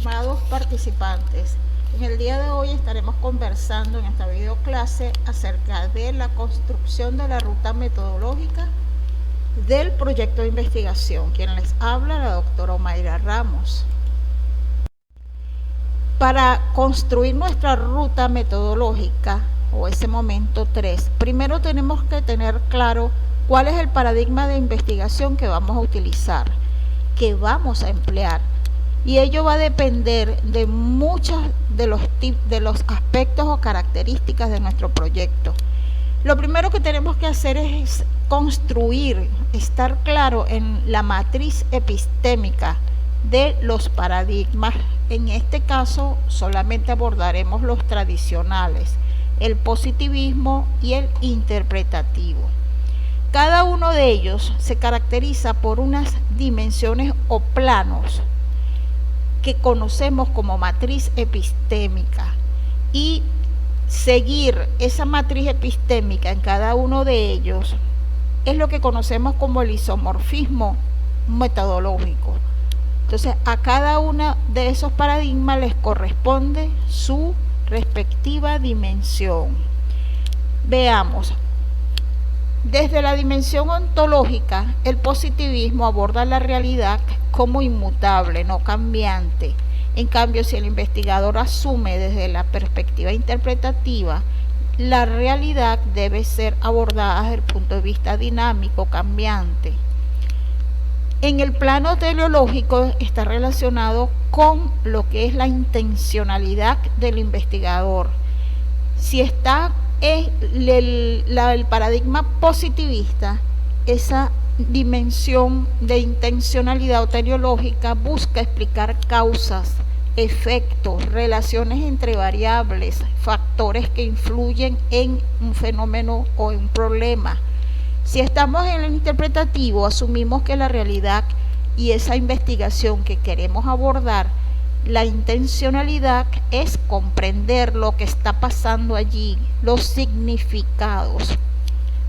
estimados participantes, en el día de hoy estaremos conversando en esta videoclase acerca de la construcción de la ruta metodológica del proyecto de investigación. Quien les habla, la doctora Omaira Ramos. Para construir nuestra ruta metodológica, o ese momento 3, primero tenemos que tener claro cuál es el paradigma de investigación que vamos a utilizar, que vamos a emplear. Y ello va a depender de muchos de los aspectos o características de nuestro proyecto. Lo primero que tenemos que hacer es construir, estar claro en la matriz epistémica de los paradigmas. En este caso solamente abordaremos los tradicionales, el positivismo y el interpretativo. Cada uno de ellos se caracteriza por unas dimensiones o planos que conocemos como matriz epistémica, y seguir esa matriz epistémica en cada uno de ellos es lo que conocemos como el isomorfismo metodológico. Entonces, a cada uno de esos paradigmas les corresponde su respectiva dimensión. Veamos. Desde la dimensión ontológica, el positivismo aborda la realidad como inmutable, no cambiante. En cambio, si el investigador asume desde la perspectiva interpretativa, la realidad debe ser abordada desde el punto de vista dinámico, cambiante. En el plano teleológico está relacionado con lo que es la intencionalidad del investigador. Si está el paradigma positivista, esa dimensión de intencionalidad o teleológica busca explicar causas, efectos, relaciones entre variables, factores que influyen en un fenómeno o en un problema. Si estamos en el interpretativo, asumimos que la realidad y esa investigación que queremos abordar, la intencionalidad es comprender lo que está pasando allí, los significados.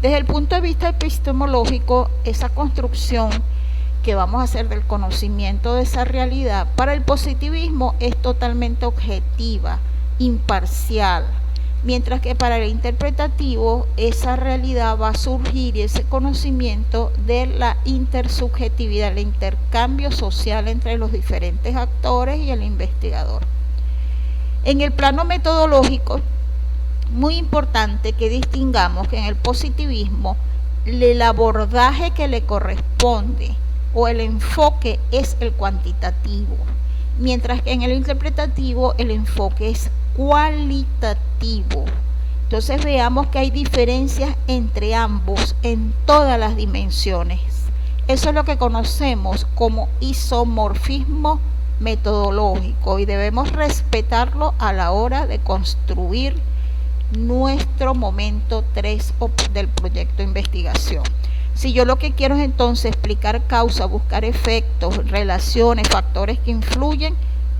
Desde el punto de vista epistemológico, esa construcción que vamos a hacer del conocimiento de esa realidad, para el positivismo es totalmente objetiva, imparcial, mientras que para el interpretativo esa realidad va a surgir, ese conocimiento, de la intersubjetividad, el intercambio social entre los diferentes actores y el investigador. En el plano metodológico, muy importante que distingamos que en el positivismo el abordaje que le corresponde o el enfoque es el cuantitativo, mientras que en el interpretativo el enfoque es cualitativo. Entonces veamos que hay diferencias entre ambos en todas las dimensiones. Eso es lo que conocemos como isomorfismo metodológico y debemos respetarlo a la hora de construir nuestro momento 3 del proyecto de investigación. Si yo lo que quiero es entonces explicar causa, buscar efectos, relaciones, factores que influyen,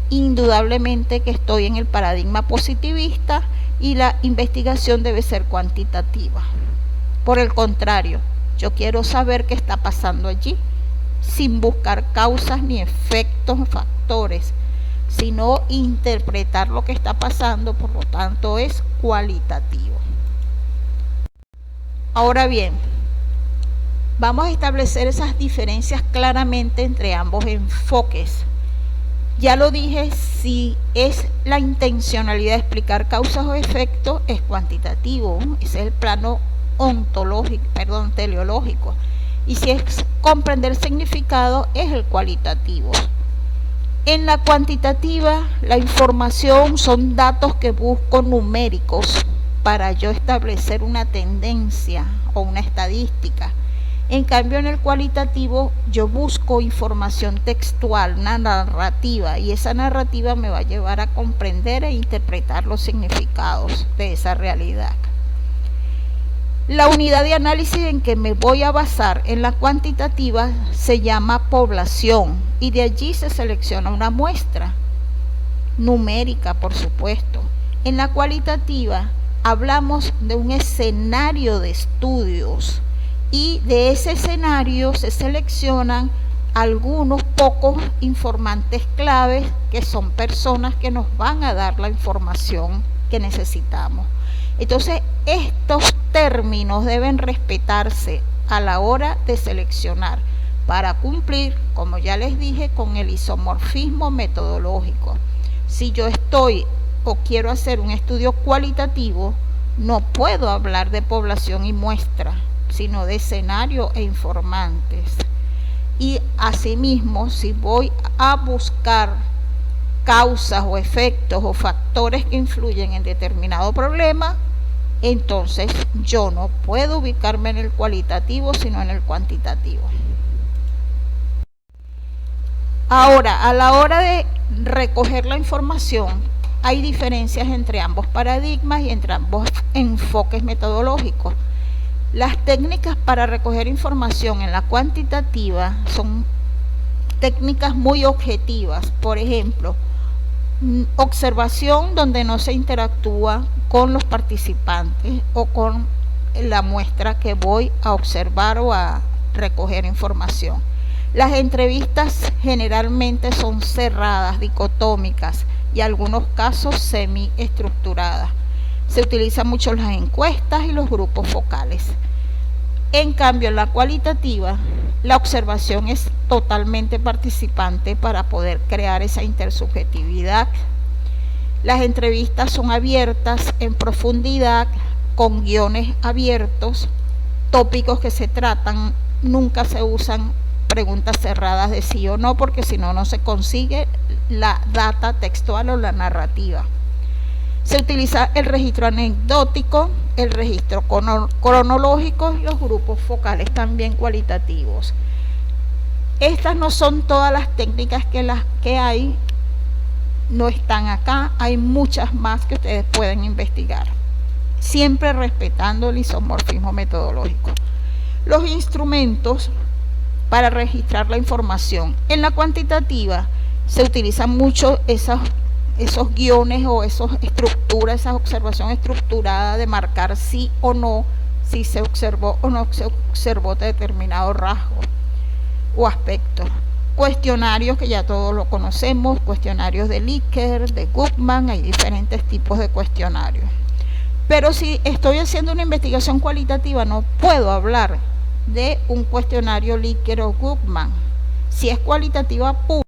indudablemente que estoy en el paradigma positivista y la investigación debe ser cuantitativa. Por el contrario, yo quiero saber qué está pasando allí, sin buscar causas ni efectos, factores, sino interpretar lo que está pasando, por lo tanto es cualitativo. Ahora bien, vamos a establecer esas diferencias claramente entre ambos enfoques. Ya lo dije, si es la intencionalidad de explicar causas o efectos, es cuantitativo, ese es el plano teleológico. Y si es comprender significado, es el cualitativo. En la cuantitativa, la información son datos que busco numéricos para yo establecer una tendencia o una estadística. En cambio, en el cualitativo, yo busco información textual, una narrativa, y esa narrativa me va a llevar a comprender e interpretar los significados de esa realidad. La unidad de análisis en que me voy a basar en la cuantitativa se llama población, y de allí se selecciona una muestra numérica, por supuesto. En la cualitativa hablamos de un escenario de estudios, y de ese escenario se seleccionan algunos pocos informantes claves que son personas que nos van a dar la información que necesitamos. Entonces, estos términos deben respetarse a la hora de seleccionar para cumplir, como ya les dije, con el isomorfismo metodológico. Si yo estoy o quiero hacer un estudio cualitativo, no puedo hablar de población y muestra, sino de escenario e informantes. Y asimismo, si voy a buscar causas o efectos o factores que influyen en determinado problema, entonces yo no puedo ubicarme en el cualitativo, sino en el cuantitativo. Ahora, a la hora de recoger la información, hay diferencias entre ambos paradigmas y entre ambos enfoques metodológicos. Las técnicas para recoger información en la cuantitativa son técnicas muy objetivas. Por ejemplo, observación donde no se interactúa con los participantes o con la muestra que voy a observar o a recoger información. Las entrevistas generalmente son cerradas, dicotómicas y en algunos casos semiestructuradas. Se utilizan mucho las encuestas y los grupos focales. En cambio, en la cualitativa, la observación es totalmente participante para poder crear esa intersubjetividad. Las entrevistas son abiertas en profundidad, con guiones abiertos, tópicos que se tratan, nunca se usan preguntas cerradas de sí o no, porque si no, no se consigue la data textual o la narrativa. Se utiliza el registro anecdótico, el registro cronológico y los grupos focales también cualitativos. Estas no son todas las técnicas que hay, no están acá, hay muchas más que ustedes pueden investigar, siempre respetando el isomorfismo metodológico. Los instrumentos para registrar la información. En la cuantitativa se utilizan mucho esos guiones o esas estructuras, esa observación estructurada de marcar sí o no, si se observó o no se observó determinado rasgo o aspecto. Cuestionarios que ya todos lo conocemos, cuestionarios de Likert, de Guttman, hay diferentes tipos de cuestionarios. Pero si estoy haciendo una investigación cualitativa, no puedo hablar de un cuestionario Likert o Guttman. Si es cualitativa pura,